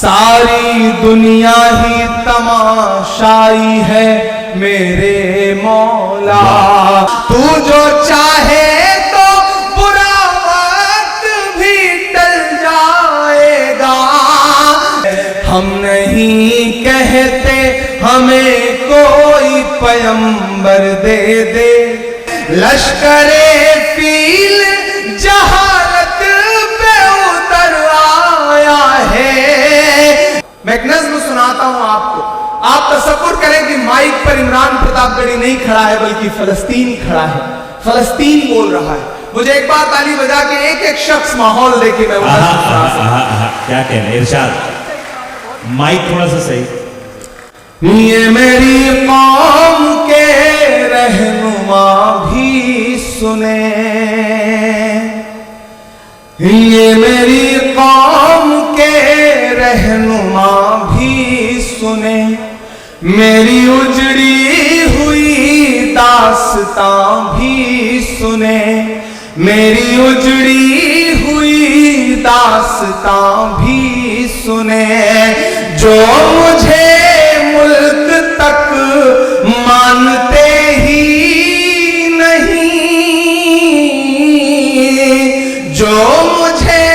सारी दुनिया ही तमाशाई है मेरे मौला। तू जो चाहे तो बुरा वक्त भी टल जाएगा। हम नहीं कहते हमें कोई पैगंबर दे दे। लश्करे फील जहालत पे उतर आया है। मैं एक नज़्म सुनाता हूं आपको। आप तसव्वुर करें कि माइक पर इमरान प्रतापगढ़ी नहीं खड़ा है बल्कि फलस्तीन खड़ा है, फलस्तीन बोल रहा है। मुझे एक बार ताली बजा के एक एक शख्स माहौल देके मैं क्या कह रहे इरशाद। माइक थोड़ा सा सही। ये मेरी कौम के रहनुमा भी सुने, ये मेरी कौम के रहनुमा भी सुने। मेरी उजड़ी हुई दास्तां भी सुने, मेरी उजड़ी हुई दास्तां भी सुने। जो मुझे मुल्क तक मानते ही नहीं, जो मुझे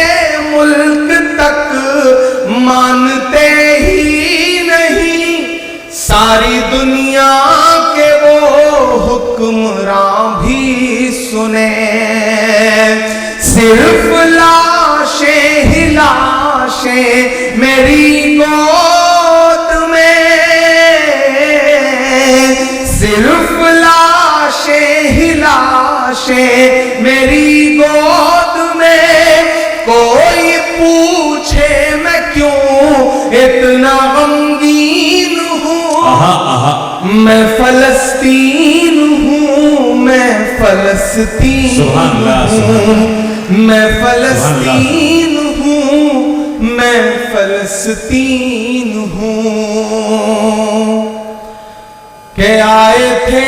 मुल्क तक मानते ही नहीं, सारी दुनिया के वो हुक्मरान भी सुने। सिर्फ लाशें ही लाशें मेरी गोद में, सिर्फ लाशें ही लाशें मेरी गोद में। कोई पूछे मैं क्यों इतना गमगीन हूँ। मैं फलस्तीन हूँ, मैं फलस्तीन हूँ, मैं फलस्तीन हूँ, मैं फलस्तीन हूँ। के आए थे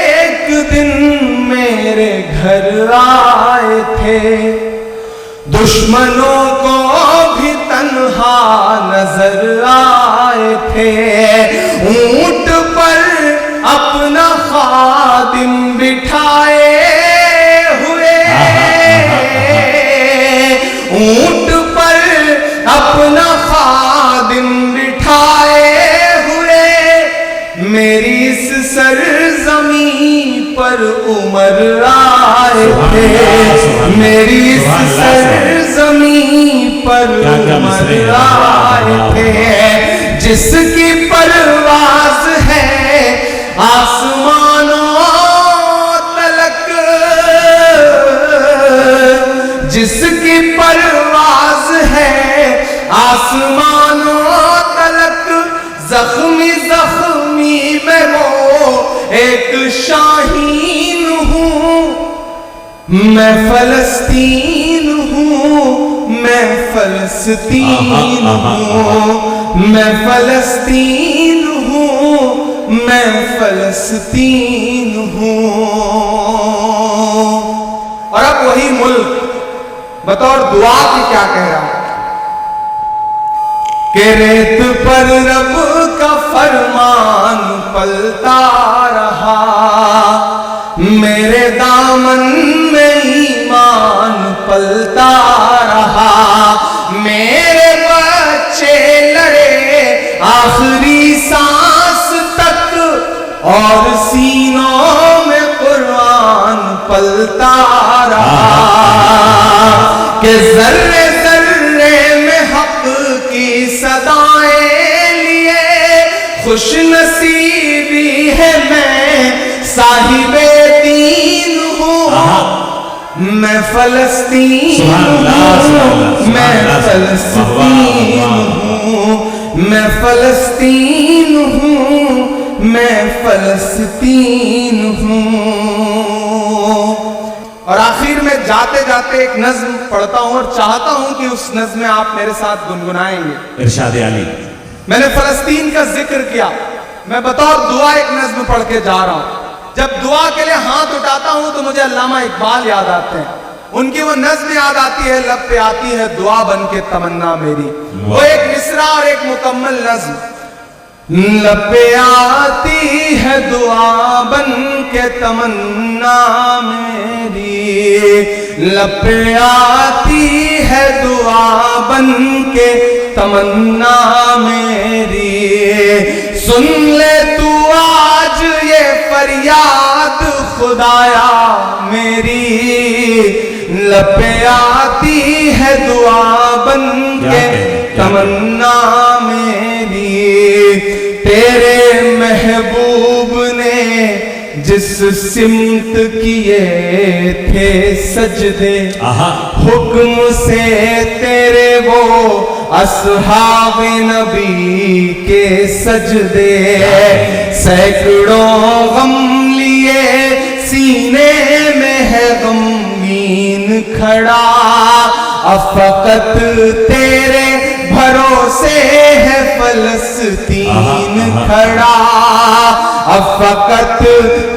एक दिन मेरे घर आए थे, दुश्मनों को भी तन्हा नजर आए थे। ऊंट पर अपना खादिम बिठाए हुए, ऊंट पर अपना खादिम बिठाए हुए। मेरी इस सरजमीं पर उमर आए थे, मेरी इस सरजमीं पर उमर आए थे। जिसकी परवाज है आसमानों तलक, जिसकी परवाज है आसमानों तलक। जख्मी जख्मी मैं वो एक शाहीन हूँ, मैं फलस्तीन हूँ, मैं फलस्तीन हूँ, मैं फलस्तीन हूँ, मैं फलस्तीन हूँ। और अब वही मुल्क बतौर दुआ की क्या कह रहा है कि रेत पर रब का फरमान पलता रहा, मेरे दामन में ईमान पलता रहा। मेरे बच्चे लड़े आखिरी सांस तक और सीनों में कुरान पलता रहा। कि जर्रे जर्रे में हक की सदाएं लिए खुश नसीबी है मैं साहिबे दीन हूँ। मैं फलस्तीन हूँ, मैं फलस्तीन हूँ, मैं फलस्तीन हूँ, मैं फलस्तीन हूँ। और आखिर में जाते जाते एक नज्म पढ़ता हूँ और चाहता हूँ कि उस नज्म में आप मेरे साथ गुनगुनाएंगे। इरशाद अली। मैंने फलस्तीन का जिक्र किया, मैं बतौर दुआ एक नज्म पढ़ के जा रहा हूँ। जब दुआ के लिए हाथ उठाता हूँ तो मुझे अल्लामा इकबाल याद आते हैं। उनकी वो नज्म याद आती है, लब पे आती है दुआ बन के तमन्ना मेरी। वो एक मिसरा और एक मुकम्मल नज्म। लब पे आती है दुआ बन के तमन्ना मेरी, लब पे आती है दुआ बन के तमन्ना मेरी। सुन ले तू आज ये फरियाद खुदाया मेरी, लब पे आती है दुआ बन के तमन्ना मेरी। तेरे महबूब ने जिस सिमत किए थे सजदे, हुक्म से तेरे वो असहाबे नबी के सजदे। सैकड़ों गम लिए सीने में है गमगीन खड़ा, अफकत तेरे भरोसे है फलस्तीन खड़ा, अफकत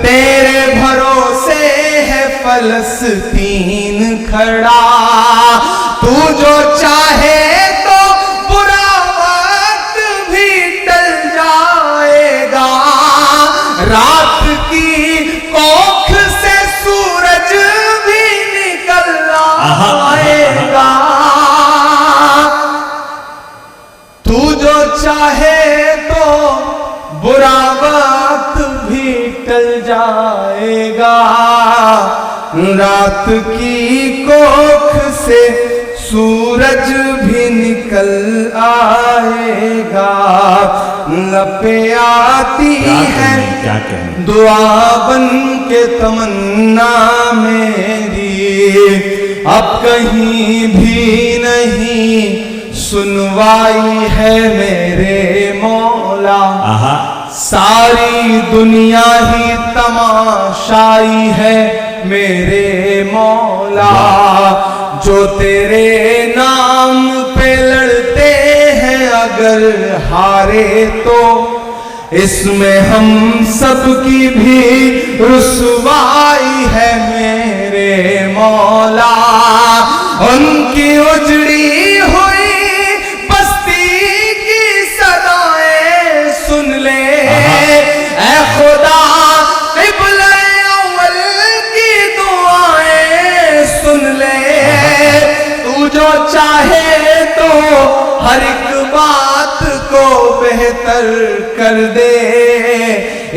तेरे भरोसे है फलस्तीन खड़ा। तू जो चाहे तो बुरा वक्त भी टल जाएगा, रात की कोख से सूरज भी निकल आएगा। तू जो चाहे तो बुरा वक्त भी टल जाएगा, रात की कोख से सूरज भी निकल आएगा। लब पे आती है दुआ बन के तमन्ना मेरी, अब कहीं भी नहीं सुनवाई है मेरे मौला। सारी दुनिया ही तमाशाई है मेरे मौला। जो तेरे नाम पे लड़ते हैं अगर हारे तो, इसमें हम सब की भी रुसवाई है मेरे मौला। उनकी उजड़ी हुई बस्ती की सदाएं सुन ले, ऐ खुदा क़िबला अव्वल की दुआएं सुन ले। तू जो चाहे तो हर एक बात को बेहतर कर दे,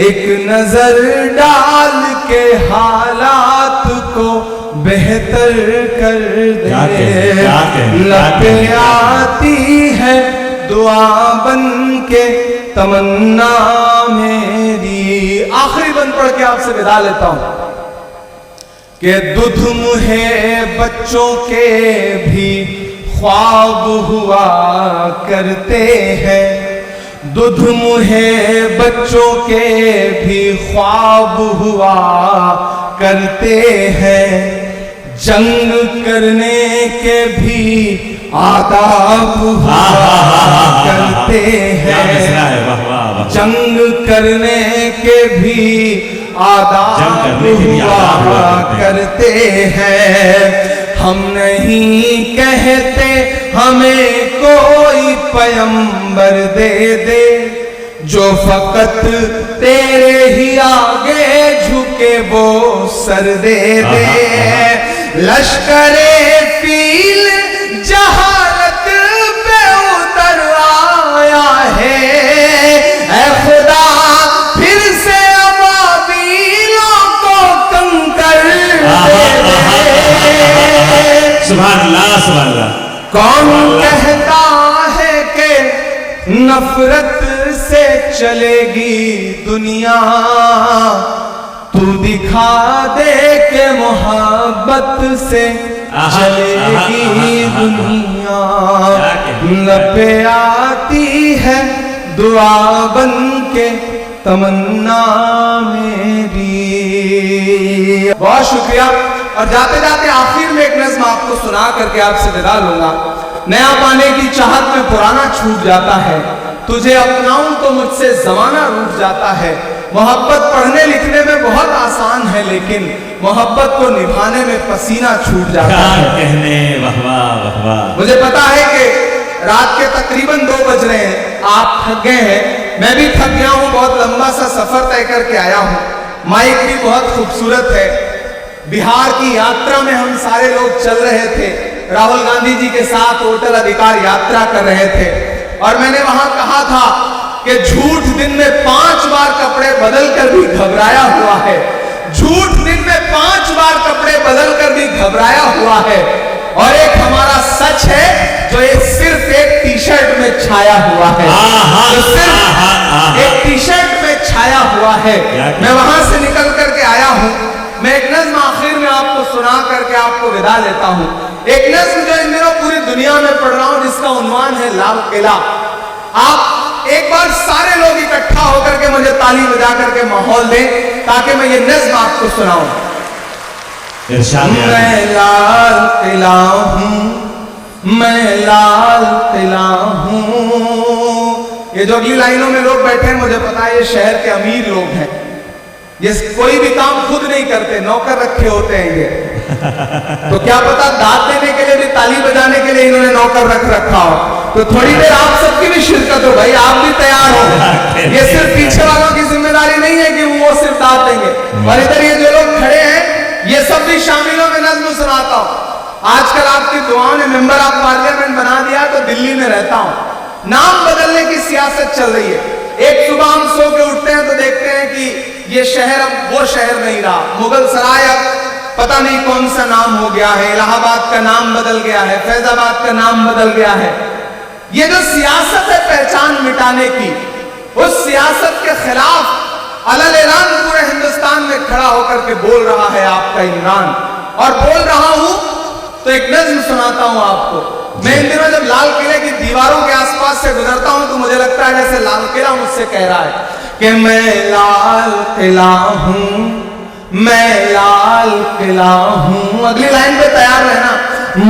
एक नजर डाल के हालात को बेहतर कर दे। लब पे आती है दुआ बन के तमन्ना मेरी। आखिरी बंद पढ़ के आपसे विदा लेता हूं कि दुध मुहे बच्चों के भी ख्वाब हुआ करते हैं, दुध मुहे बच्चों के भी ख्वाब हुआ करते हैं। जंग करने के भी आदाब हुआ करते हैं, जंग करने के भी आदाब हुआ करते हैं। हम नहीं कहते हमें कोई पैगंबर दे दे, जो फकत तेरे ही आगे झुके वो सर दे दे। लश्करे फील जहालत पे उतर आया है, ऐ खुदा फिर से अबाबीलों को कंकर दे दे। सुभान अल्लाह, सुभान अल्लाह। कौन कहता है कि नफरत से चलेगी दुनिया, तू दिखा दे के मोहब्बत से चलेगी दुनिया। लब पे आती है दुआ बन के तमन्ना मेरी। बहुत शुक्रिया। और जाते जाते आखिर में एक नज़्म आपको सुना करके आपसे विदा लूंगा। नया पाने की चाहत में पुराना छूट जाता है, तुझे अपनाऊं तो मुझसे जमाना रूठ जाता है। मोहब्बत पढ़ने लिखने में बहुत आसान है, लेकिन मोहब्बत को निभाने में पसीना छूट जाता क्या है। कहने, वाह वाह वाह वाह। मुझे पता है कि रात के तकरीबन 2 बज रहे हैं, आप थक गए हैं, मैं भी थक गया हूं, बहुत लंबा सा सफर तय करके आया हूं। माइक भी बहुत खूबसूरत है। बिहार की यात्रा में हम सारे लोग चल रहे थे, राहुल गांधी जी के साथ होटल अधिकार यात्रा कर रहे थे, और मैंने वहां कहा था कि झूठ दिन में 5 बार कपड़े बदल कर भी घबराया हुआ है, झूठ दिन में 5 बार कपड़े बदल कर भी घबराया हुआ है, और एक हमारा सच है जो ये सिर्फ एक टी शर्ट में छाया हुआ है, जो सिर्फ एक टी शर्ट में छाया हुआ है। मैं वहां से निकल करके आया हूं। मैं एक नज्म आखिर में आपको सुना करके आपको विदा लेता हूं। एक नज्म जो इन दिनों पूरी दुनिया में पढ़ रहा हूं, जिसका उन्वान है लाल किला। आप एक बार सारे लोग इकट्ठा होकर के मुझे ताली बजा करके माहौल दें ताकि मैं ये नज्म आपको सुनाऊं। मैं लाल किला हूं, मैं लाल किला हूं। ये जो अगली लाइनों में लोग बैठे हैं, मुझे पता है ये शहर के अमीर लोग हैं, ये कोई भी काम खुद नहीं करते, नौकर रखे होते हैं ये। तो क्या पता दाद देने के लिए भी, ताली बजाने के लिए इन्होंने नौकर रख रखा हो। तो थोड़ी देर आप सबकी भी शिरकत हो भाई, आप भी तैयार हो। ये सिर्फ पीछे वालों की जिम्मेदारी नहीं है कि वो सिर्फ दाद देंगे, और इधर ये जो लोग खड़े हैं ये सब भी शामिल हो। मैं नज्म सुनाता हूं। आजकल आपकी दुआओं ने मेंबर ऑफ पार्लियामेंट बना दिया, तो दिल्ली में रहता हूं। नाम बदलने की सियासत चल रही है। एक सुबह हम सो के उठते हैं तो देखते हैं कि ये शहर अब वो शहर नहीं रहा, मुगल सराय अब पता नहीं कौन सा नाम हो गया है, इलाहाबाद का नाम बदल गया है, फैजाबाद का नाम बदल गया है। ये जो सियासत है पहचान मिटाने की, उस सियासत के खिलाफ अलल ऐलान पूरे हिंदुस्तान में खड़ा होकर के बोल रहा है आपका इमरान। और बोल रहा हूं तो एक नज्म सुनाता हूं आपको। मैं इन दिनों जब लाल किले की दीवारों के आसपास से गुजरता हूं तो मुझे लगता है जैसे लाल किला मुझसे कह रहा है कि मैं लाल किला हूं, मैं लाल किला हूं। अगली लाइन पे तैयार रहना।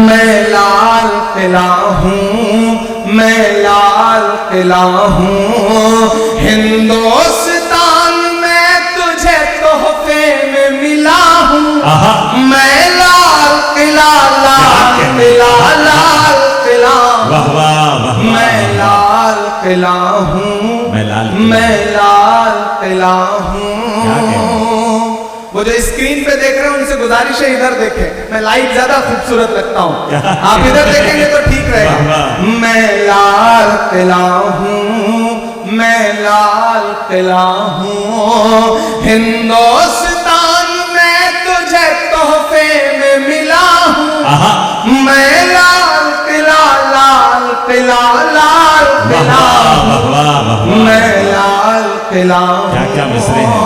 मैं लाल किला हूं, मैं लाल किला हूं, हिंदुस्तान में तुझे तोहफे में मिला हूं। मैं लाल किला, लाल किला, लाल किला, मैं लाल किला हूं, मैं लाल किला हूं। वो जो स्क्रीन पे देख रहे हैं उनसे गुजारिश है इधर देखें, मैं लाइट ज्यादा खूबसूरत लगता हूं, आप इधर देखेंगे तो ठीक रहेगा। मैं लाल किला हूं, मैं लाल किला हूं, हिंदुस्तान में तुझे तोहफे में मिला हूं। मैं लाल किला, लाल किला, लाल किला, मैं लाल किला। क्या क्या मिसरे हैं।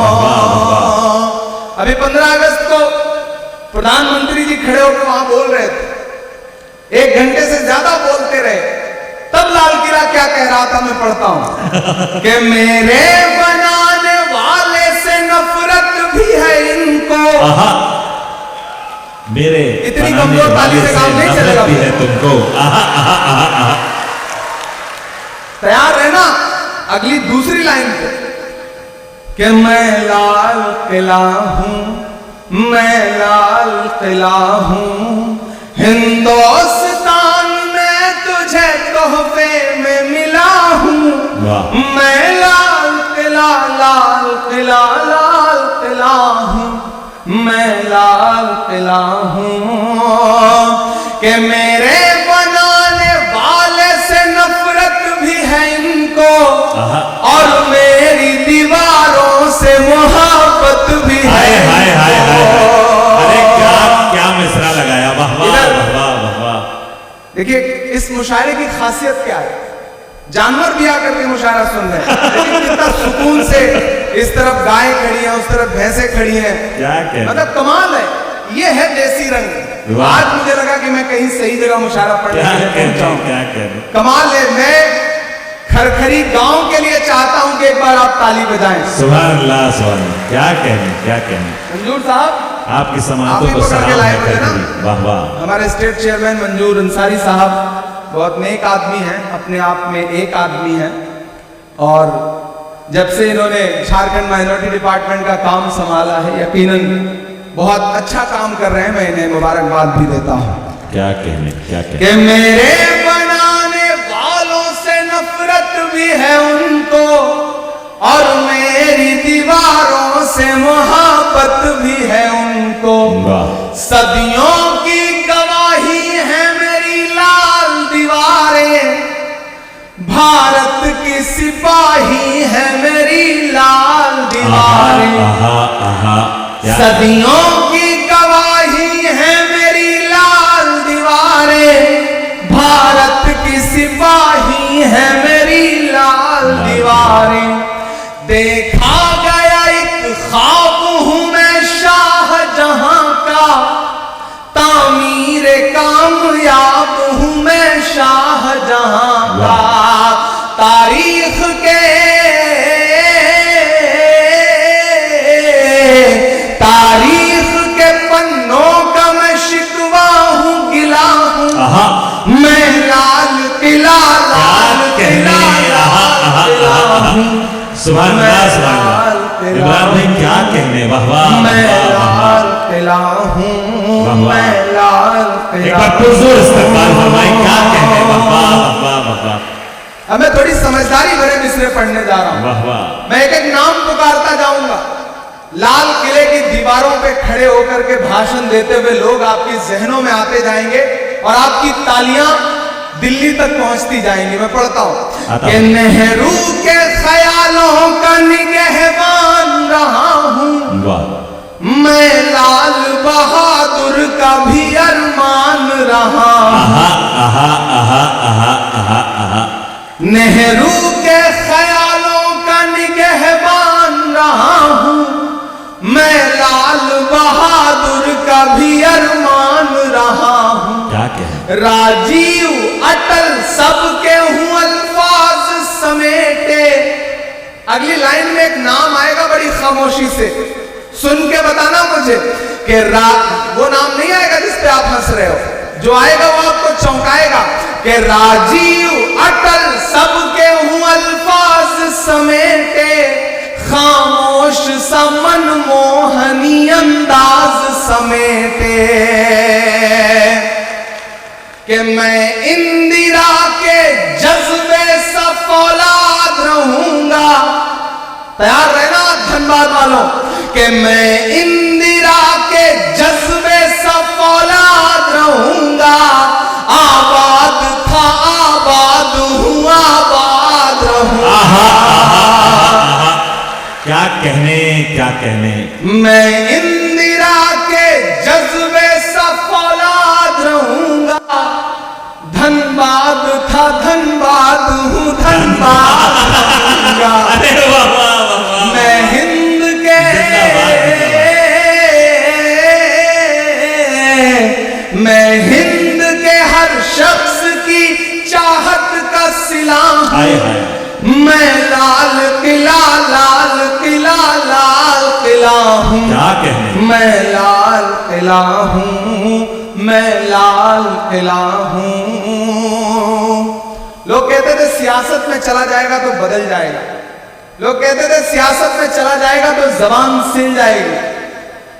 अभी 15 अगस्त को प्रधानमंत्री जी खड़े होकर वहां बोल रहे थे, 1 घंटे से ज्यादा बोलते रहे। तब लाल किला क्या कह रहा था मैं पढ़ता हूं कि मेरे बनाने वाले से नफरत भी है इनको। मेरे इतनी कमजोर ताली से काम नहीं चलेगा भी है तुमको। तैयार रहना अगली दूसरी लाइन पे कि मैं लाल किला हूं, मैं लाल किला हूं, हिंदुस्तान में तुझे तोहफे में मिला हूं। मैं लाल किला, लाल किला, लाल किला हूं, मैं लाल किला हूं कि मेरे बनाने वाले से नफरत भी है इनको, और मेरी दीवारों से मोहब्बत भी है। हाय हाय हाय, अरे क्या क्या मिसरा लगाया, वाह वाह वाह वाह। देखिए इस मुशायरे की खासियत क्या है, जानवर भी आकर के मुशायरा सुन रहे हैं, लेकिन कितना सुकून से इस तरफ गाय खड़ी है, उस तरफ भैंसें खड़ी हैं, क्या कहना, मतलब कमाल है। ये है देसी रंग। आज मुझे लगा कि मैं कहीं सही जगह मुशायरा पढ़ने के लिए पहुंचा हूं। क्या कहना, कमाल है। मैं खरखरी गांव के लिए चाहता हूं कि एक बार आप ताली बजाएं। सुभान अल्लाह, सुभान अल्लाह। क्या कहने, क्या कहने। मंजूर साहब आपकी समातों को सलाम है। वाह वाह। हमारे स्टेट चेयरमैन मंजूर अंसारी साहब बहुत नेक आदमी हैं, अपने आप में एक आदमी हैं, और जब से इन्होंने झारखंड माइनॉरिटी डिपार्टमेंट का काम संभाला है, यकीनन बहुत अच्छा काम कर रहे हैं। मैं इन्हें मुबारकबाद भी देता हूं। क्या कहने, क्या कहने। कि मेरे बनाने वालों से नफरत भी है उनको, और मेरी दीवारों से मोहब्बत भी है उनको। सदियों की गवाही है मेरी लाल दीवारें, भारत की सिपाही है मेरी लाल दीवारें। सदियों की गवाही है मेरी लाल दीवारें, भारत की सिपाही है मेरी लाल दीवारें। देखा गया एक ख्वाब हूं मैं शाहजहां का, तामीर कामयाब हूं मैं शाहजहां का। तारीख के पन्नों का मैं शिकवा हूं, गिला हूं मैं लाल किला, लाल किला, लाल किला हूं। सुभान अल्लाह, सुभान अल्लाह। इमरान भाई क्या कहने, वाह वाह। मैं लाल किला हूं, मैं लाल किला। एक बार पुरजोर इस्तकबाल फरमाएं, क्या कहने, वाह वाह वाह वाह वाह। अब मैं थोड़ी समझदारी भरे मिसरे पढ़ने जा रहा हूं। वाह वाह। मैं एक एक नाम पुकारता जाऊंगा। लाल किले की दीवारों पे खड़े होकर के भाषण देते हुए लोग आपकी जहनों में आते जाएंगे और आपकी तालियां दिल्ली तक पहुंचती जाएंगी। मैं पढ़ता हूं कि नेहरू के ख्यालों का निगहबान रहा हूं, मैं लाल बहादुर का भी अरमान रहा हूं। नेहरू के ख्यालों का निगहबान रहा हूं, मैं लाल बहादुर का भी अरमान रहा हूं। क्या कहे। राजीव अटल सबके हूं अल्फाज समेटे। अगली लाइन में एक नाम आएगा बड़ी खामोशी से, सुन के बताना मुझे कि वो नाम नहीं आएगा जिस पे आप हंस रहे हो, जो आएगा वो आपको चौंकाएगा कि राजीव अटल सबके हूं अल्फाज समेटे, खामोश सा मनमोहनी अंदाज समेटे। कि मैं इंदिरा के जज्बे सा फौलाद रहूंगा। तैयार रहना धनबाद वालों, कि मैं इंदिरा के जज्बे सा फौलाद रहूंगा। आबाद था आबाद हूं, आबाद रहूंगा। क्या कहने, क्या कहने। मैं इंदिरा के जज्बे सा फौलाद रहूंगा। धनबाद था धनबाद हूं, धनबाद रहूंगा। मैं हिंद के, मैं हिंद के हर शख्स की चाहत का सिला हूं। मैं लाल किला, लाल किला, लाल किला हूं। क्या कहने। मैं लाल किला हूं, मैं लाल किला हूं। लोग कहते थे सियासत में चला जाएगा तो बदल जाएगा। लोग कहते थे सियासत में चला जाएगा तो जबान सिल जाएगी।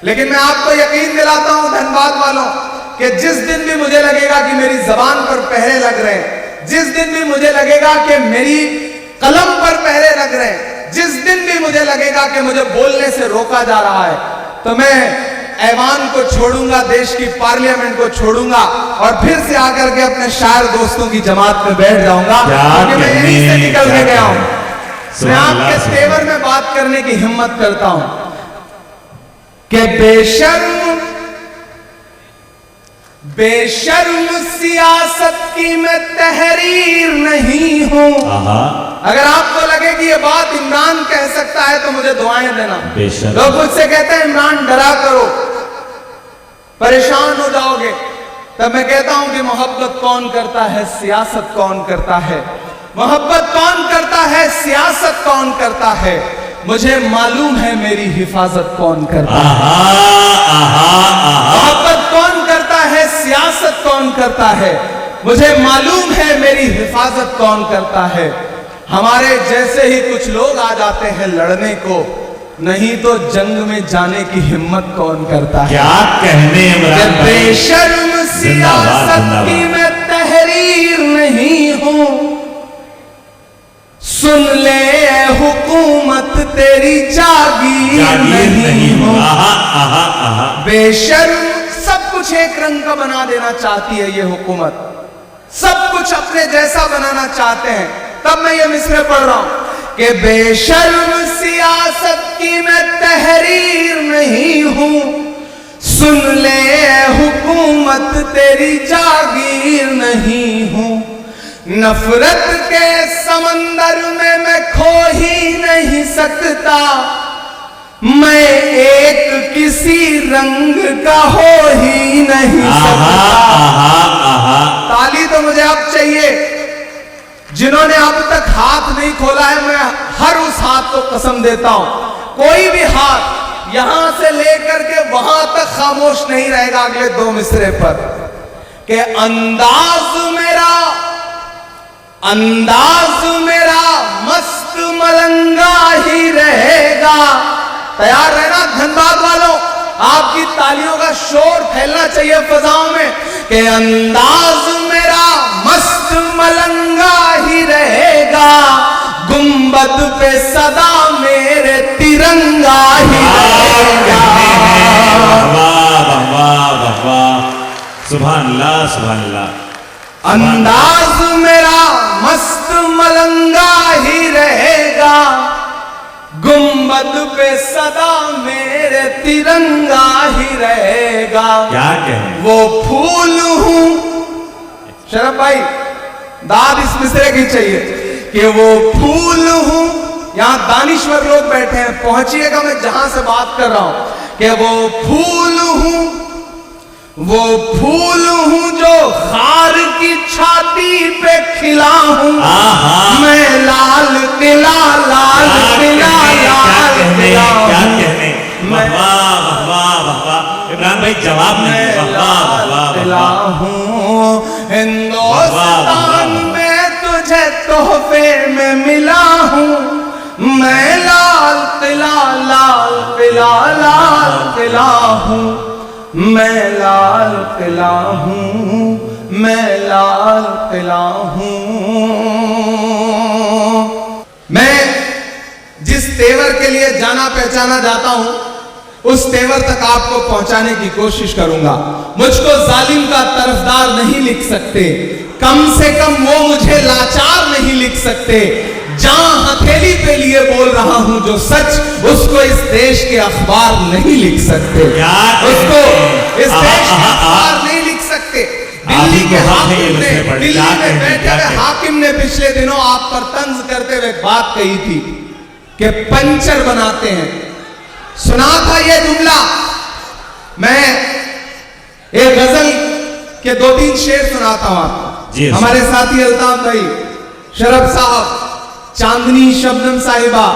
लेकिन मैं आपको यकीन दिलाता हूं धनबाद वालों कि जिस दिन भी मुझे लगेगा कि मेरी जबान पर पहरे लग रहे हैं, जिस दिन भी मुझे लगेगा कि मेरी कलम पर पहरे लग रहे हैं, जिस दिन भी मुझे लगेगा कि मुझे बोलने से रोका जा रहा है, तो मैं ऐवान को छोड़ूंगा, देश की पार्लियामेंट को छोड़ूंगा और फिर से आकर के अपने शायर दोस्तों की जमात में बैठ जाऊंगा, क्योंकि मैं यहीं से निकल के गया हूं। मैं आपके तेवर में बात करने की हिम्मत करता हूं कि बेशर्म सियासत की मैं तहरीर नहीं हूं। अगर आपको लगे कि ये बात इमरान कह सकता है तो मुझे दुआएं देना। लोग मुझसे कहते हैं इमरान डरा करो, परेशान हो जाओगे, तब मैं कहता हूं कि मोहब्बत कौन करता है, सियासत कौन करता है। मोहब्बत कौन करता है, सियासत कौन करता है। मुझे मालूम है मेरी हिफाजत कौन करता है। मोहब्बत कौन करता है, सियासत कौन करता है। मुझे मालूम है मेरी हिफाजत कौन करता है। हमारे जैसे ही कुछ लोग आ जाते हैं लड़ने को, नहीं तो जंग में जाने की हिम्मत कौन करता है। क्या कहने इमरान भाई, बेशर्म सियासत की मैं तहरीर नहीं हूं, सुन ले हुकूमत तेरी जागीर नहीं हूं। आहा आहा आहा। बेशर्म सब कुछ एक रंग का बना देना चाहती है ये हुकूमत, सब कुछ अपने जैसा बनाना चाहते हैं। तब मैं ये मिसरे पढ़ रहा हूं कि बेशर्म सियासत की मैं तहरीर नहीं हूं, सुन ले हुकूमत तेरी जागीर नहीं हूं। नफरत के समंदर में मैं खो ही नहीं सकता, मैं एक किसी रंग का हो ही नहीं सकता। ताली तो मुझे अब चाहिए जिन्होंने अब तक हाथ नहीं खोला है। मैं हर उस हाथ को कसम देता हूं, कोई भी हाथ यहां से लेकर के वहां तक खामोश नहीं रहेगा अगले 2 मिसरे पर, कि अंदाज मेरा मस्त मलंगा ही रहेगा। तैयार रहना धनबाद वालों, आपकी तालियों का शोर फैलना चाहिए फजाओं में, कि अंदाज मेरा मस्त मलंगा ही रहेगा, गुंबद पे सदा मेरे तिरंगा ही रहेगा। वाह वाह वाह वाह, सुभान अल्लाह सुभान अल्लाह। अंदाज मेरा मस्त मलंगा ही रहेगा, गुंबद पे सदा मेरे तिरंगा ही रहेगा। क्या कहें, वो फूल हूं, शरफ भाई दाद इस मिसरे की चाहिए, कि वो फूल हूं। यहां दानिश्वर लोग बैठे हैं, पहुंचिएगा मैं जहां से बात कर रहा हूं, कि वो फूल हूं, वो फूल हूं जो खार की छाती पे खिला हूं, मैं लाल किला लाल किला लाल किला, क्या कहने। वाह वाह वाह वाह, इमरान भाई जवाब नहीं। वाह वाह किला हूं, हिंदुस्तान में तुझे तोहफे में मिला हूं, मैं लाल किला लाल किला लाल किला हूं, मैं लाल किला हूं, मैं लाल किला हूं। मैं जिस तेवर के लिए जाना पहचाना जाता हूं, उस तेवर तक आपको पहुंचाने की कोशिश करूंगा। मुझको जालिम का तरफदार नहीं लिख सकते, कम से कम वो मुझे लाचार नहीं लिख सकते। जहां हथेली पे लिए बोल रहा हूं जो सच, उसको इस देश के अखबार नहीं लिख सकते, उसको इस देश के अखबार नहीं लिख सकते। दिल्ली के हाकिम ने, दिल्ली में बैठे हुए हाकिम ने पिछले दिनों आप पर तंज करते हुए बात कही थी कि पंचर बनाते हैं। सुना था ये जुमला। मैं एक गजल के 2-3 शेर सुनाता हूं आपको। हमारे साथी अल्ताफ भाई, शरफ साहब, चांदनी शबनम साहिबा,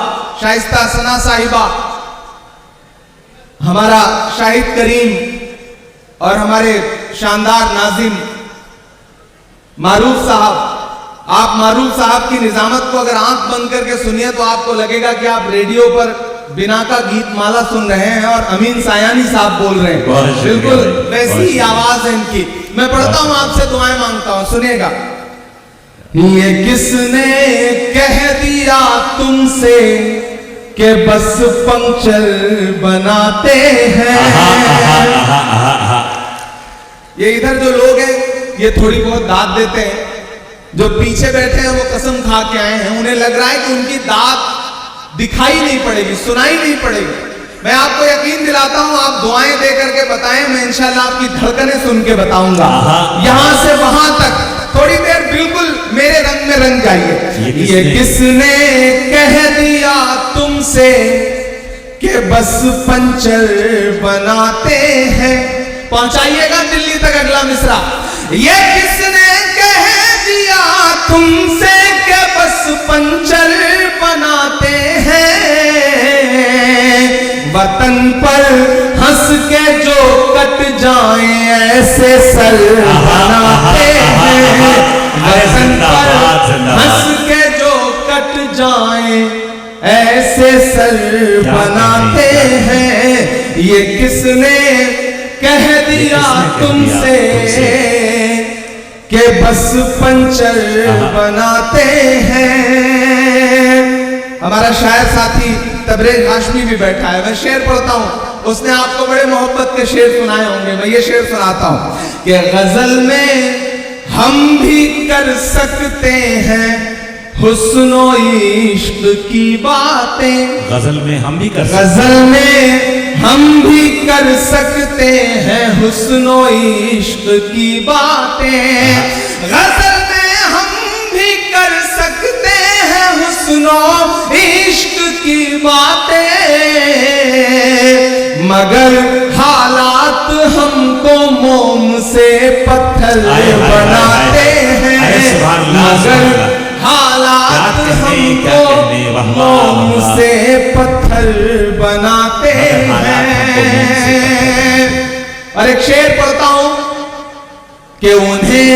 शाइस्ता सना साहिबा, हमारा शाहिद करीम और हमारे शानदार नाजिम मारूफ साहब। आप मारूफ साहब की निजामत को अगर आंख बंद करके सुनिए तो आपको लगेगा कि आप रेडियो पर बिना का गीत माला सुन रहे हैं और अमीन सायानी साहब बोल रहे हैं। बिल्कुल वैसी ही आवाज है इनकी। मैं पढ़ता हूं, आपसे दुआएं मांगता हूं, सुनिएगा। ये किसने कह दिया तुमसे कि बस पंक्चर बनाते हैं। ये इधर जो लोग हैं ये थोड़ी बहुत दाद देते हैं, जो पीछे बैठे हैं वो कसम खा के आए हैं, उन्हें लग रहा है कि उनकी दाद दिखाई नहीं पड़ेगी, सुनाई नहीं पड़ेगी। मैं आपको यकीन दिलाता हूं, आप दुआएं दे करके बताएं, मैं इंशाल्लाह आपकी धड़कनें सुन के बताऊंगा। यहां से वहां तक थोड़ी देर बिल्कुल मेरे रंग में रंग जाइए। ये किसने कह दिया तुमसे कि बस पंचर बनाते हैं। पहुंचाइएगा दिल्ली तक अगला मिसरा। ये किसने कह दिया तुमसे कि बस पंचर बनाते हैं, वतन पर हंस के जो कट जाएं ऐसे सर बनाते हैं, वतन पर हंस के जो कट जाएं ऐसे सर बनाते हैं। ये किसने कह दिया तुमसे कि बस पंचर बनाते हैं। हमारा शायर साथी तबरेज हाशमी भी बैठा है, मैं शेर पढ़ता हूं, उसने आपको बड़े मोहब्बत के शेर सुनाए होंगे, मैं ये शेर सुनाता हूं कि गजल में हम भी कर सकते हैं हुस्नो इश्क की बातें। गजल में हम भी कर गजल में हम भी कर सकते हैं हुस्नो इश्क की बातें। गजल में हम भी कर सकते हैं हुस्नो इश्क की बातें, मगर हालात हमको मोम से पत्थर बनाते हैं। मगर हालात हमको मोम से पत्थर बनाते हैं। और एक शेर पढ़ता हूं कि उन्हें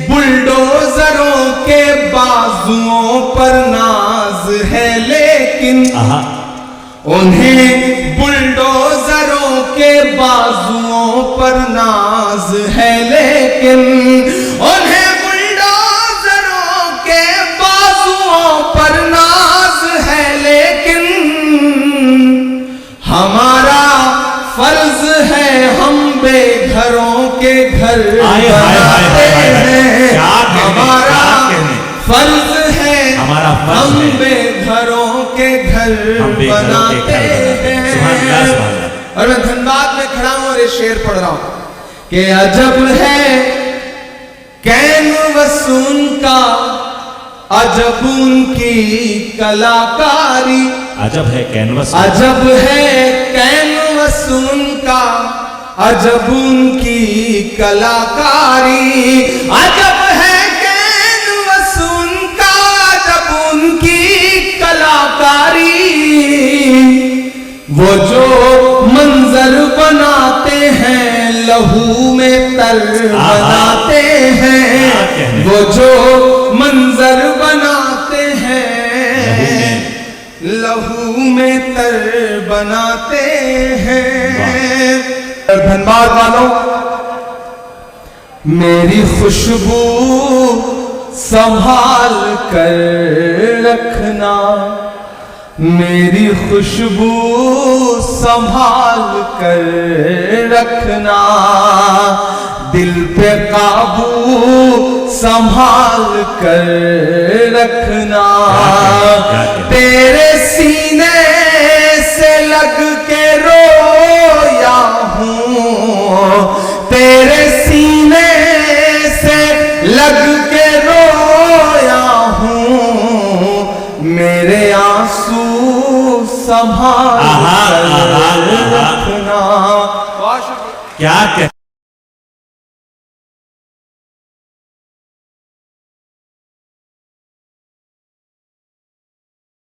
बुलडोजरों के बाजुओं पर नाज है, लेकिन उन्हें बुलडोजरों के बाजुओं पर नाज है, लेकिन उन्हें बुलडोजरों के बाजुओं पर नाज है, लेकिन हमारा फर्ज है हम बेघरों के घर बनाते हैं। हमारा फर्ज है हम बेघरों के घर बनाते हैं। और मैं धनबाद में खड़ा हूं और ये शेर पढ़ रहा हूं कि अजब है कैनवसून का, अजब उनकी कलाकारी। अजब है कैनवस, अजब है कैनवसून का, अजब उनकी कलाकारी। अजब है कैनवसून का, अजब उनकी कलाकारी। वो जो मंजर बनाते हैं लहू में तर बनाते हैं। वो जो मंजर बनाते हैं लहू में तर बनाते हैं। धनबाद वालों, मेरी खुशबू संभाल कर रखना, मेरी खुशबू संभाल कर रखना। दिल पे काबू संभाल कर रखना। तेरे सीने से लग के रोया हूँ, तेरे सीने से लग के रोया हूँ। मेरे आंसू संभाल कर रखना। क्या